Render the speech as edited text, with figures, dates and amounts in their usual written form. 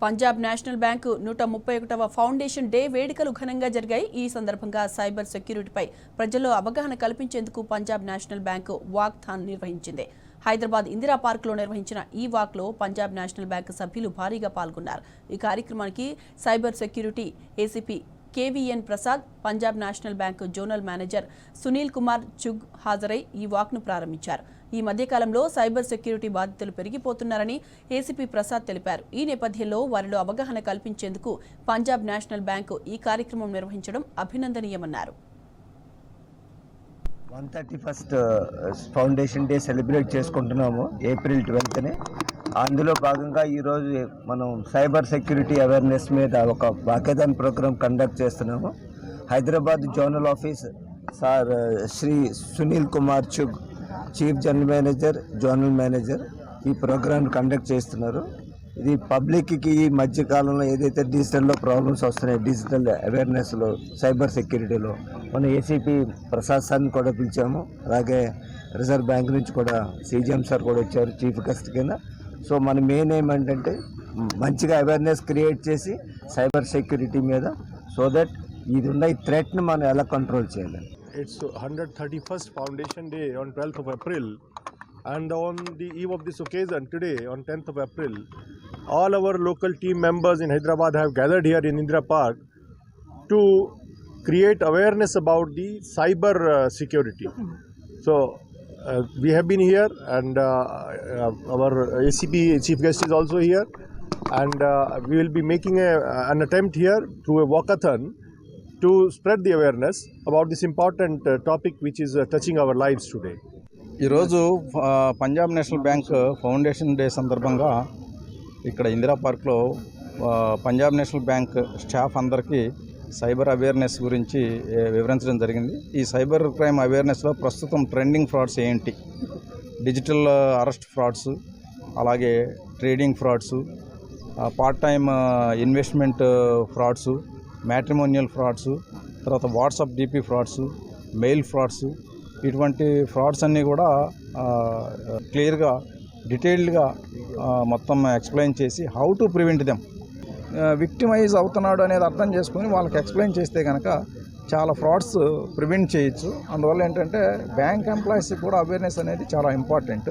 Punjab national bank 131వ foundation day వేడుకలు ఘనంగా జరిగాయి. ఈ సందర్భంగా సైబర్ సెక్యూరిటీపై ప్రజల్లో అవగాహన కల్పించేందుకు పంజాబ్ నేషనల్ బ్యాంకు వాక్థాన్ నిర్వహించింది. హైదరాబాద్ ఇందిరా పార్కులో నిర్వహించిన ఈ వాక్లో పంజాబ్ నేషనల్ బ్యాంకు సభ్యులు భారీగా పాల్గొన్నారు. ఈ కార్యక్రమానికి cyber security ACP కేవీఎన్ Prasad, Punjab national bank zonal manager Sunil Kumar Chugh హాజరై ఈ వాక్ను ప్రారంభించారు. ఈ మధ్యకాలంలో సైబర్ సెక్యూరిటీ బాధితులు పెరిగిపోతున్నారని ఏసీపీ ప్రసాద్ తెలిపారు. ఈ నేపథ్యంలో వారిలో అవగాహన కల్పించేందుకు పంజాబ్ నేషనల్ బ్యాంకు ఈ కార్యక్రమం నిర్వహించడం అభినందనీయమన్నారు. 131st ఫౌండేషన్ డే సెలబ్రేట్ చేసుకుంటున్నాము ఏప్రిల్ 12ని. అందులో భాగంగా ఈరోజు మనం సైబర్ సెక్యూరిటీ అవేర్నెస్ మీద ఒక వాకేథాన్ ప్రోగ్రామ్ కండక్ట్ చేస్తున్నాము. Hyderabad zonal office sir Shri Sunil Kumar Chugh, chief general manager, zonal manager ఈ ప్రోగ్రామ్ కండక్ట్ చేస్తున్నారు. ఇది పబ్లిక్కి ఈ మధ్యకాలంలో ఏదైతే డిజిటల్లో ప్రాబ్లమ్స్ వస్తున్నాయి, డిజిటల్ అవేర్నెస్లో, సైబర్ సెక్యూరిటీలో మన ఏసీపీ ప్రసాద్ సార్ని కూడా పిలిచాము. అలాగే రిజర్వ్ బ్యాంక్ నుంచి కూడా సీజీఎం సార్ కూడా వచ్చారు చీఫ్ గెస్ట్ కింద. సో మన మెయిన్ ఏమంటే మంచిగా అవేర్నెస్ క్రియేట్ చేసి సైబర్ సెక్యూరిటీ మీద, సో దట్ ఇది ఉన్న ఈ థ్రెట్ని మనం ఎలా కంట్రోల్ చేయాలి. It's 131st Foundation Day on 12th of April, and on the eve of this occasion today on 10th of April, all our local team members in Hyderabad have gathered here in Indira Park to create awareness about the cyber security. So we have been here, and our ACP chief guest is also here, and we will be making an attempt here through a walkathon to spread the awareness about this important topic which is touching our lives today. ఈరోజు Punjab national bank foundation day సందర్భంగా ఇక్కడ ఇందిరా పార్క్లో Punjab national bank staff అందరికీ cyber awareness గురించి వివరించడం జరిగింది. ఈ cyber crime అవేర్నెస్లో ప్రస్తుతం ట్రెండింగ్ ఫ్రాడ్స్ ఏంటి, డిజిటల్ అరెస్ట్ ఫ్రాడ్స్, అలాగే trading frauds, part time investment frauds, matrimonial frauds, తర్వాత WhatsApp DP frauds, mail frauds, ఇటువంటి ఫ్రాడ్స్ అన్నీ కూడా క్లియర్గా డీటెయిల్డ్గా మొత్తం ఎక్స్ప్లెయిన్ చేసి how to prevent them, victimize అవుతున్నాడు అనేది అర్థం చేసుకొని వాళ్ళకి ఎక్స్ప్లెయిన్ చేస్తే కనుక చాలా ఫ్రాడ్స్ ప్రివెంట్ చేయొచ్చు. అందువల్ల ఏంటంటే బ్యాంక్ ఎంప్లాయీస్కి కూడా అవేర్నెస్ అనేది చాలా ఇంపార్టెంట్.